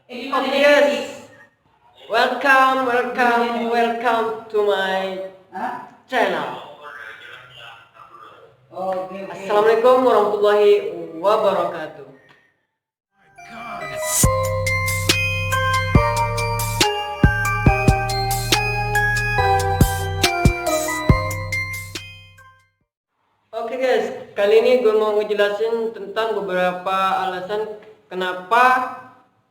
Okay guys, welcome to my channel. Assalamualaikum warahmatullahi wabarakatuh. Oke guys, kali ini gue mau ngejelasin tentang beberapa alasan kenapa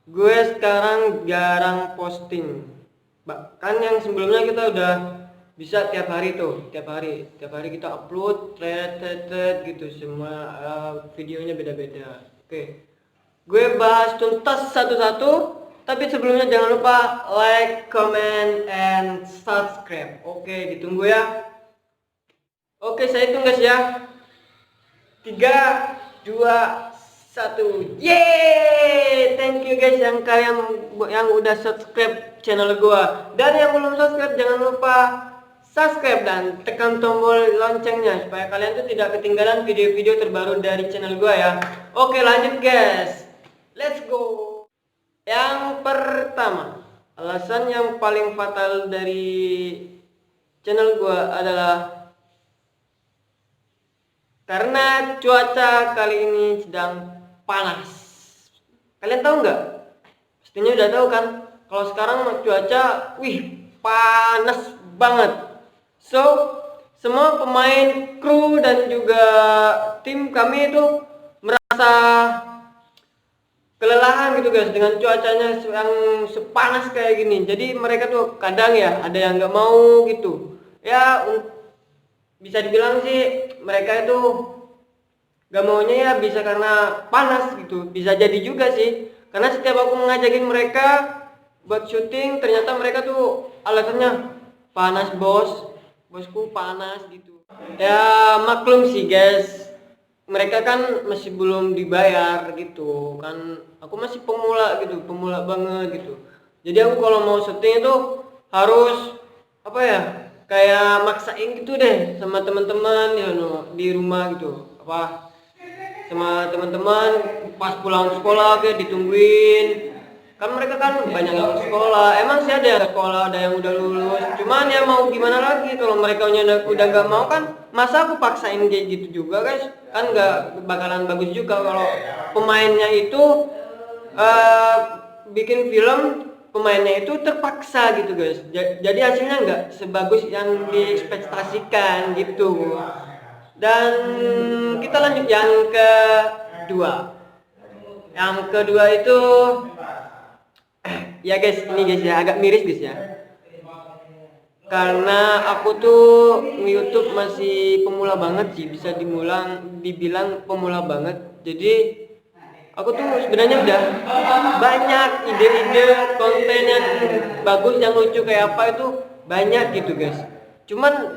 gue sekarang jarang posting. Bahkan yang sebelumnya kita udah bisa tiap hari tiap hari kita upload thread gitu, semua videonya beda-beda. Oke, gue bahas tuntas satu-satu, tapi sebelumnya jangan lupa like, comment, and subscribe. Oke, ditunggu ya. Oke, saya hitung guys ya. 3, 2, 1. Yeay! Thank you guys yang udah subscribe channel gua. Dan yang belum subscribe jangan lupa subscribe dan tekan tombol loncengnya supaya kalian tuh tidak ketinggalan video-video terbaru dari channel gua ya. Oke, lanjut guys. Let's go. Yang pertama, alasan yang paling fatal dari channel gua adalah karena cuaca kali ini sedang panas. Kalian tahu nggak? Pastinya udah tahu kan? Kalau sekarang cuaca, panas banget. So, semua pemain, kru dan juga tim kami itu merasa kelelahan gitu guys dengan cuacanya yang sepanas kayak gini. Jadi mereka tuh kadang ya ada yang nggak mau gitu. Ya bisa dibilang sih mereka itu gak maunya ya bisa karena panas gitu, bisa jadi juga sih karena setiap aku mengajakin mereka buat syuting ternyata mereka tuh alasannya panas bosku panas gitu. Ya maklum sih guys, mereka kan masih belum dibayar gitu kan, aku masih pemula banget gitu. Jadi aku kalau mau syuting itu harus apa ya, kayak maksain gitu deh sama teman-teman ya di rumah gitu, apa sama teman-teman pas pulang sekolah kayak ditungguin kan, mereka kan banyak yang sekolah. Emang sih ada yang sekolah, ada yang udah lulus, cuman ya mau gimana lagi kalau mereka udah nggak mau kan, masa aku paksain kayak gitu juga guys, kan nggak bakalan bagus juga kalau pemainnya itu bikin film pemainnya itu terpaksa gitu guys, jadi hasilnya nggak sebagus yang diekspektasikan gitu. Dan kita lanjut yang kedua. Yang kedua itu ya guys, ini guys ya agak miris guys ya, karena aku tuh YouTube masih pemula banget sih, bisa dibilang pemula banget. Jadi aku tuh sebenarnya udah banyak ide-ide konten yang bagus, yang lucu kayak apa itu banyak gitu guys. Cuman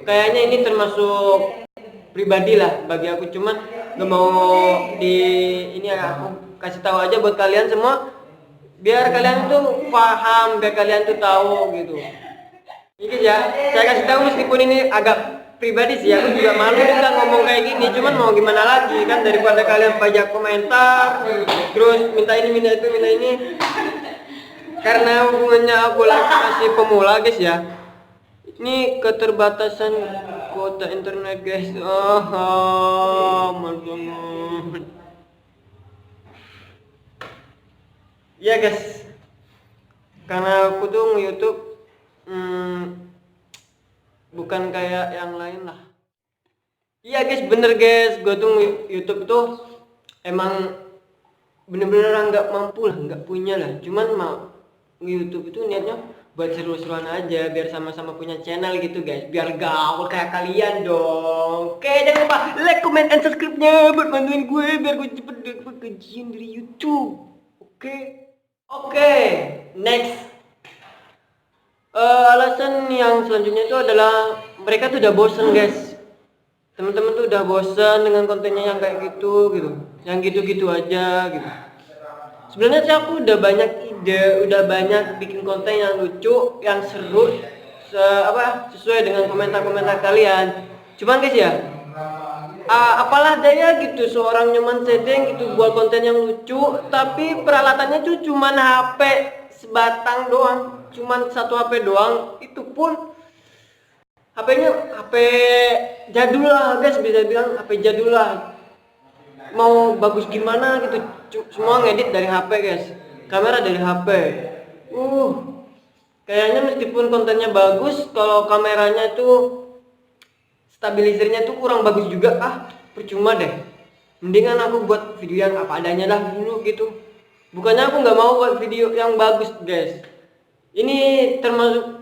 kayaknya ini termasuk pribadi lah bagi aku, cuman gak mau ini ya, aku kasih tahu aja buat kalian semua biar kalian tuh paham, biar kalian tuh tahu gitu. Ini ya saya kasih tahu meskipun ini agak pribadi sih, aku juga malu juga ngomong kayak gini, cuman mau gimana lagi kan, daripada kalian banyak komentar terus minta ini minta itu minta ini, karena hubungannya aku masih pemula guys ya, ini keterbatasan kuota internet guys. Malu banget ya guys, karena aku tuh nge-YouTube bukan kayak yang lain lah. Iya guys, bener guys, gue tuh YouTube tuh emang bener-bener nggak mampu lah, nggak punya lah, cuman mau YouTube itu niatnya buat seru-seruan aja, biar sama-sama punya channel gitu guys, biar gaul kayak kalian dong. Oke, jangan lupa like, comment, and subscribe-nya buat bantuin gue biar gue cepet dapat gajian dari YouTube. Oke, next. Alasan yang selanjutnya itu adalah mereka tuh udah bosen guys. Teman-teman tuh udah bosen dengan kontennya yang kayak gitu, yang gitu-gitu aja gitu. Sebenarnya sih aku udah banyak ide, udah banyak bikin konten yang lucu, yang seru, sesuai dengan komentar-komentar kalian. Cuman guys ya, apalah daya gitu seorang Nyoman Sedeng gitu buat konten yang lucu, tapi peralatannya tuh cuman HP sebatang doang, cuman satu HP doang, itu pun HP-nya HP jadul lah guys, bisa bilang HP jadul lah. Mau bagus gimana gitu, semua ngedit dari HP guys, kamera dari HP. Kayaknya meskipun kontennya bagus, kalau kameranya tuh stabilizernya tuh kurang bagus juga, percuma deh. Mendingan aku buat video yang apa adanya lah dulu gitu. Bukannya aku nggak mau buat video yang bagus guys. Ini termasuk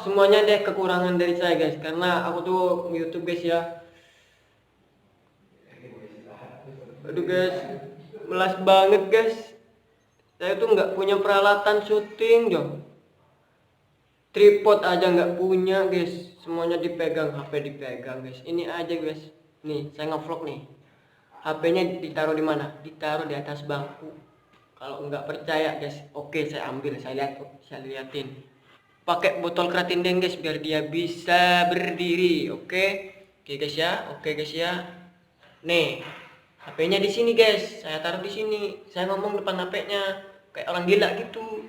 semuanya deh kekurangan dari saya guys, karena aku tuh YouTube guys ya. Aduh guys, melas banget guys. Saya tuh nggak punya peralatan syuting dong. Tripod aja nggak punya guys, semuanya dipegang, HP dipegang guys. Ini aja guys, nih saya ngevlog nih, HP-nya ditaruh di mana? Ditaruh di atas bangku. Kalau nggak percaya guys, oke saya ambil, saya liatin. Pakai botol keratin deng guys, biar dia bisa berdiri. Oke guys ya, oke guys ya. Nih, HP-nya di sini guys, saya taruh di sini. Saya ngomong depan HP-nya kayak orang gila gitu.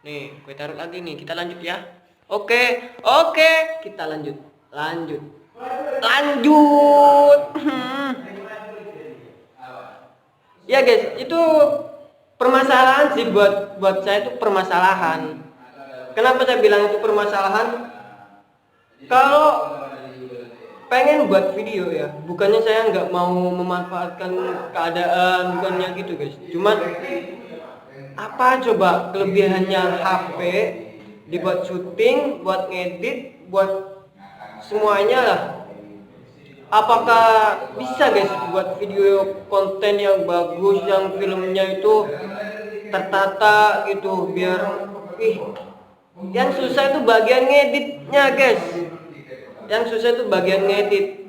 Nih, gue taruh lagi nih. Kita lanjut ya. Oke, kita lanjut. Ya guys, itu permasalahan sih buat saya, itu permasalahan. Kenapa saya bilang itu permasalahan? Kalau pengen buat video ya, bukannya saya nggak mau memanfaatkan keadaan, bukannya gitu guys. Cuman apa coba kelebihannya HP dibuat syuting, buat ngedit, buat semuanya lah. Apakah bisa guys buat video konten yang bagus, yang filmnya itu tertata gitu, biar yang susah itu bagian ngeditnya guys. Yang susah itu bagian ngedit.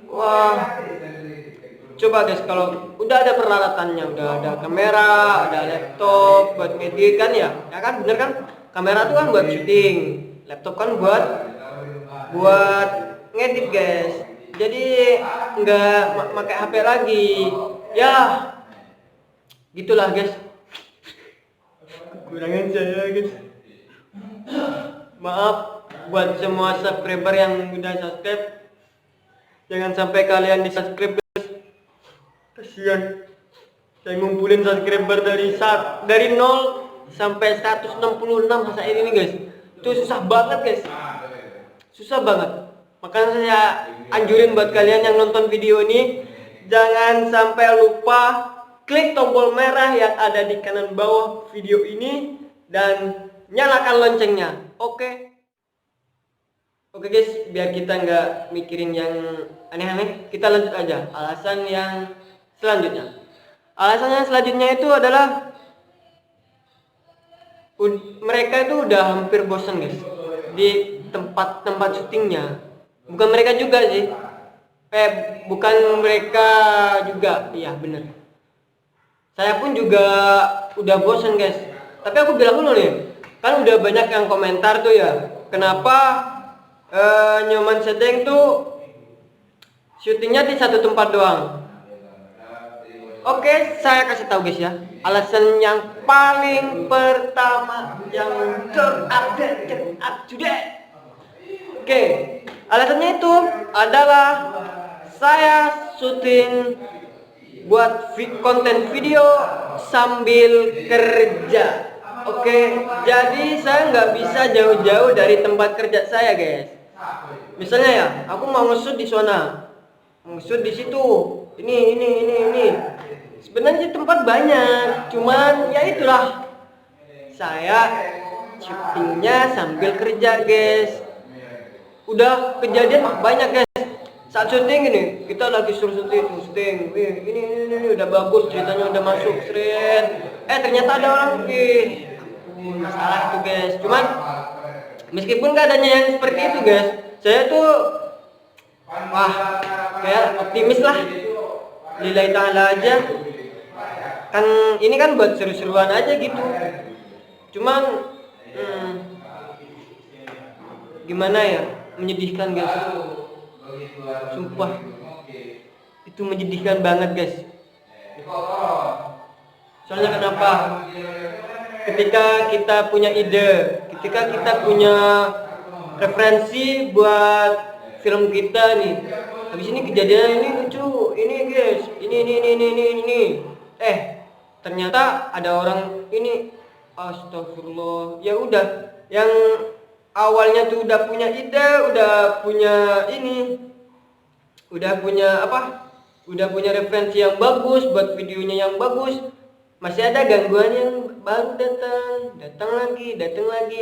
Coba guys, kalau udah ada peralatannya, udah ada kamera, ada laptop buat ngedit kan ya kan bener kan? Kamera tuh kan buat syuting, laptop kan buat ngedit guys. Jadi nggak pakai HP lagi. Ya, gitulah guys. Kekurangan saya guys. Maaf buat semua subscriber yang udah subscribe. Jangan sampai kalian di subscribe. Kasihan, saya ngumpulin subscriber dari 0 sampai 166 saat ini guys. Itu susah banget guys, susah banget. Makanya saya anjurin buat kalian yang nonton video ini, jangan sampai lupa klik tombol merah yang ada di kanan bawah video ini dan nyalakan loncengnya. Oke guys, biar kita nggak mikirin yang aneh-aneh, kita lanjut aja. Alasan yang selanjutnya itu adalah mereka itu udah hampir bosan guys di tempat syutingnya. Bukan mereka juga sih, bukan mereka juga, iya bener. Saya pun juga udah bosan guys. Tapi aku bilang dulu nih, kan udah banyak yang komentar tuh ya, kenapa Nyoman Sedeng tuh syutingnya di satu tempat doang. Oke, saya kasih tahu guys ya. Alasan yang paling pertama yang terupdate. Oke, alasannya itu adalah saya syuting buat konten video sambil kerja. Oke, jadi saya nggak bisa jauh-jauh dari tempat kerja saya guys. Misalnya ya, aku mau nge-shoot di sana, nge-shoot di situ, ini. Sebenarnya tempat banyak, cuman ya itulah, saya syutingnya sambil kerja guys. Udah kejadian banyak guys. Saat syuting ini, kita lagi syuting. Ini udah bagus, ceritanya udah masuk, ternyata ada orang, masalah itu guys. Cuman meskipun keadaannya yang seperti itu guys, saya tuh kayak optimis lah, lillahi ta'ala aja. Kan ini kan buat seru-seruan aja gitu. Cuman gimana ya, menyedihkan guys. Sumpah, itu menyedihkan banget guys. Soalnya kenapa? Ketika kita punya ide, ketika kita punya referensi buat film kita nih, habis ini kejadian ini lucu, ini guys, ini, ternyata ada orang ini, astagfirullah, ya udah, yang awalnya tuh udah punya ide, udah punya ini, udah punya referensi yang bagus buat videonya yang bagus, masih ada gangguan yang baru datang lagi,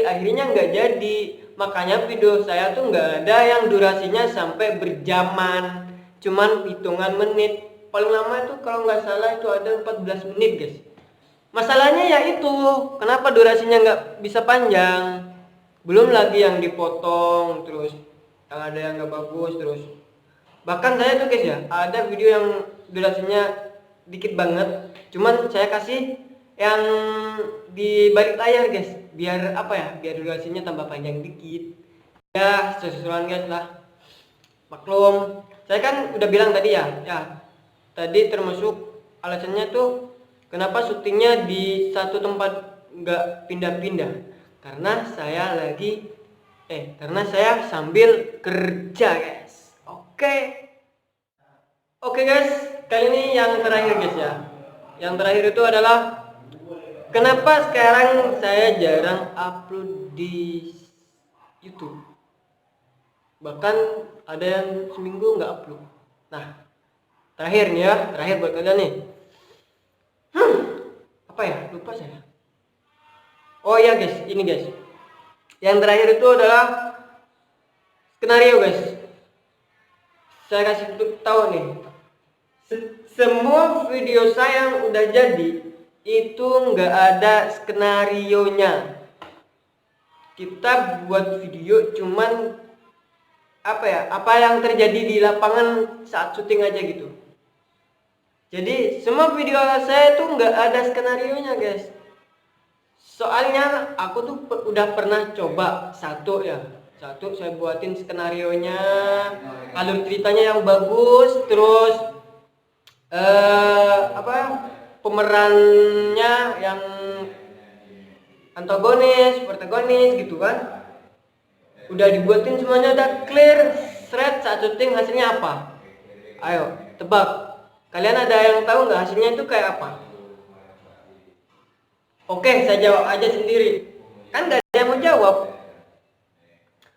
akhirnya nggak jadi. Makanya video saya tuh nggak ada yang durasinya sampai berjaman, cuman hitungan menit, paling lama itu kalau nggak salah itu ada 14 menit guys. Masalahnya ya itu, kenapa durasinya nggak bisa panjang, belum lagi yang dipotong, terus yang ada yang nggak bagus, terus bahkan saya tuh guys ya, ada video yang durasinya dikit banget, cuman saya kasih yang di balik layar guys, biar biar durasinya tambah panjang dikit ya, sesuai guys lah, maklum. Saya kan udah bilang tadi ya tadi termasuk alasannya tuh kenapa syutingnya di satu tempat nggak pindah-pindah, karena saya sambil kerja guys. Oke guys, kali ini yang terakhir guys ya. Yang terakhir itu adalah kenapa sekarang saya jarang upload di YouTube. Bahkan ada yang seminggu nggak upload. Nah, terakhir nih ya, terakhir buat kalian nih. Lupa saya. Oh iya guys, ini guys. Yang terakhir itu adalah skenario guys. Saya kasih tahu nih. Semua video saya yang udah jadi itu nggak ada skenarionya. Kita buat video cuman apa yang terjadi di lapangan saat syuting aja gitu. Jadi semua video saya tuh nggak ada skenarionya guys. Soalnya aku tuh udah pernah coba satu saya buatin skenarionya, alur ceritanya yang bagus, terus pemerannya yang antagonis, protagonis gitu kan. Udah dibuatin semuanya, udah clear, saat syuting hasilnya apa? Ayo, tebak. Kalian ada yang tahu nggak hasilnya itu kayak apa? Oke, saya jawab aja sendiri. Kan nggak ada yang mau jawab.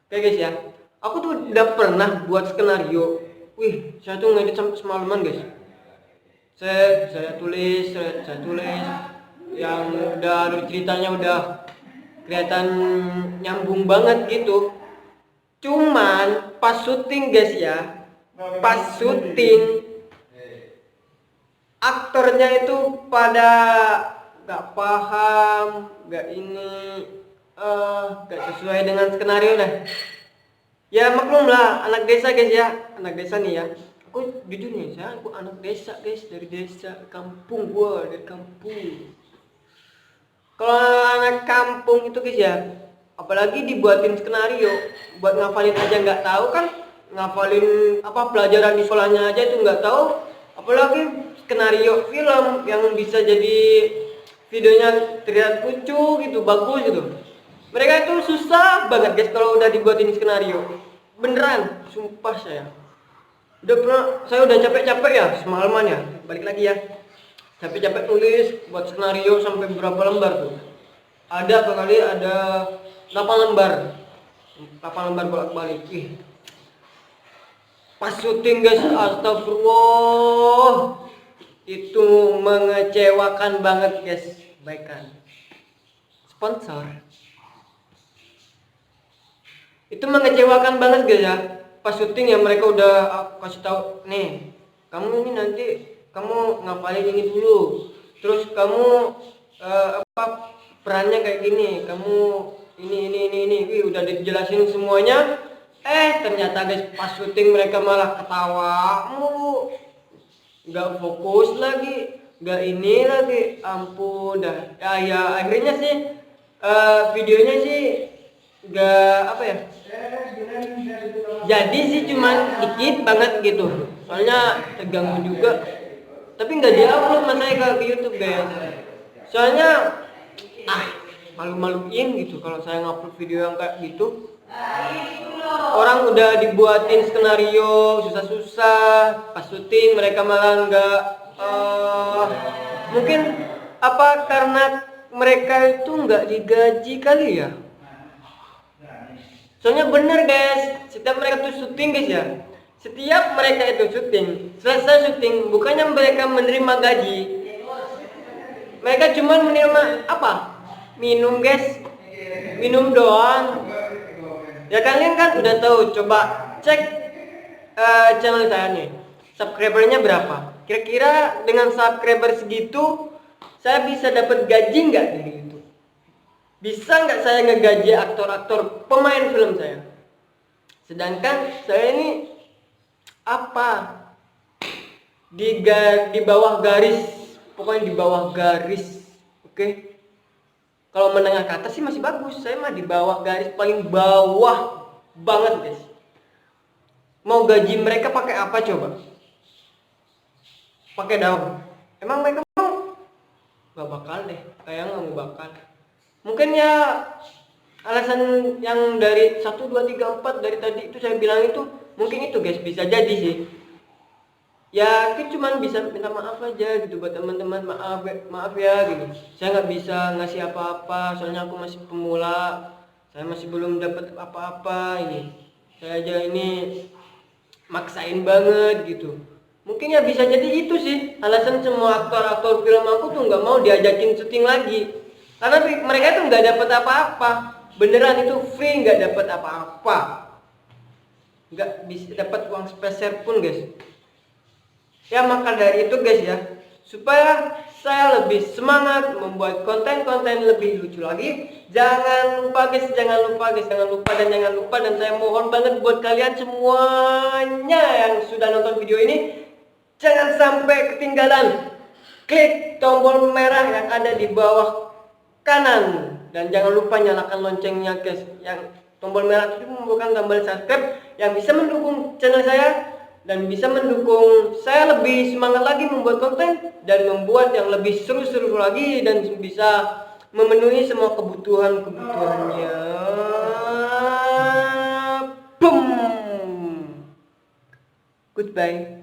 Oke guys ya, aku tuh udah pernah buat skenario. Wih, saya tuh ngedit sampai semalaman guys. Saya tulis yang udah alur ceritanya udah kelihatan nyambung banget gitu. Cuman pas syuting guys ya, aktornya itu pada nggak paham, nggak sesuai dengan skenario dah. Ya maklum lah, anak desa guys ya, anak desa nih ya. Aku jujur nih, aku anak desa guys, dari desa kampung, dari kampung. Kalau anak kampung itu guys ya, apalagi dibuatin skenario buat ngafalin aja nggak tahu kan, ngafalin pelajaran di sekolahnya aja itu nggak tahu, apalagi skenario film yang bisa jadi videonya terlihat lucu gitu, bagus gitu. Mereka itu susah banget guys kalau udah dibuatin skenario, beneran, sumpah saya udah capek-capek ya semalaman ya, balik lagi ya, capek-capek tulis buat skenario sampai berapa lembar tuh, ada 8 lembar bolak-balik. Pas syuting guys, astagfirullah, itu mengecewakan banget guys. Baikkan sponsor, itu mengecewakan banget guys ya. Pas syuting ya mereka udah kasih tahu nih, kamu ini nanti kamu ngapalin ini dulu, terus kamu perannya kayak gini, kamu ini, wih udah dijelasin semuanya. Ternyata guys pas syuting mereka malah ketawa mulu, nggak fokus lagi, nggak ini lagi, ampun dah. Ya akhirnya sih videonya sih nggak jadi sih cuman dikit banget gitu. soalnya terganggu juga. Tapi nggak diupload mas saya ke YouTube guys, soalnya malu-maluin gitu kalau saya ngupload video yang kayak gitu. Orang udah dibuatin skenario susah-susah, pas syuting mereka malah nggak mungkin apa karena mereka itu nggak digaji kali ya. Soalnya bener guys, setiap mereka tuh syuting guys ya, setiap mereka itu syuting, selesai syuting bukannya mereka menerima gaji, mereka cuma menerima apa? Minum guys, minum doang. Ya kalian kan udah tahu, coba cek channel saya nih, subscribernya berapa? Kira-kira dengan subscriber segitu saya bisa dapat gaji nggak dari YouTube? Bisa nggak saya ngegaji aktor-aktor pemain film saya? Sedangkan saya ini apa? Di bawah garis, pokoknya di bawah garis, oke? Kalau menengah ke atas sih masih bagus, saya mah di bawah garis paling bawah banget guys. Mau gaji mereka pakai apa coba? Pakai daun? Emang mereka mau? Gak bakal deh, kayaknya nggak mau bakal. Mungkin ya alasan yang dari 1, 2, 3, 4 dari tadi itu saya bilang itu mungkin itu guys, bisa jadi sih. Ya kita cuman bisa minta maaf aja gitu buat teman-teman, maaf ya gitu, saya nggak bisa ngasih apa-apa soalnya aku masih pemula, saya masih belum dapat apa-apa, ini saya aja ini maksain banget gitu. Mungkin ya bisa jadi itu sih alasan semua aktor-aktor film aku tuh nggak mau diajakin syuting lagi, karena mereka tuh nggak dapat apa-apa, beneran itu free, nggak dapat apa-apa, nggak bisa dapat uang sepeser pun guys. Ya maka dari itu guys ya, supaya saya lebih semangat membuat konten-konten lebih lucu lagi, jangan lupa guys, jangan lupa dan saya mohon banget buat kalian semuanya yang sudah nonton video ini, jangan sampai ketinggalan klik tombol merah yang ada di bawah kanan dan jangan lupa nyalakan loncengnya guys. Yang tombol merah itu bukan tombol subscribe yang bisa mendukung channel saya dan bisa mendukung saya lebih semangat lagi membuat konten dan membuat yang lebih seru-seru lagi dan bisa memenuhi semua kebutuhannya. Boom. Goodbye.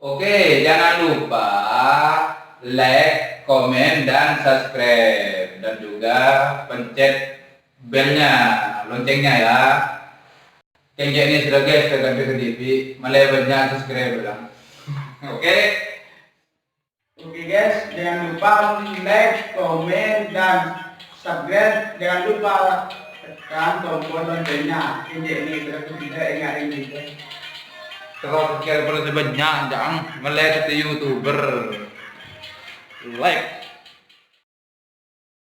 Oke, jangan lupa like, komen, dan subscribe dan juga pencet belnya, loncengnya ya. Kayaknya ini sudah guys, ke TV, malah banyak subscribe bilang. Oke. Oke guys, jangan lupa like, komen, dan subscribe. Jangan lupa tekan tombol loncengnya. Ini sudah tidak ingat ini. Kalau subscriber sebanyak, jangan melihat YouTuber. Like.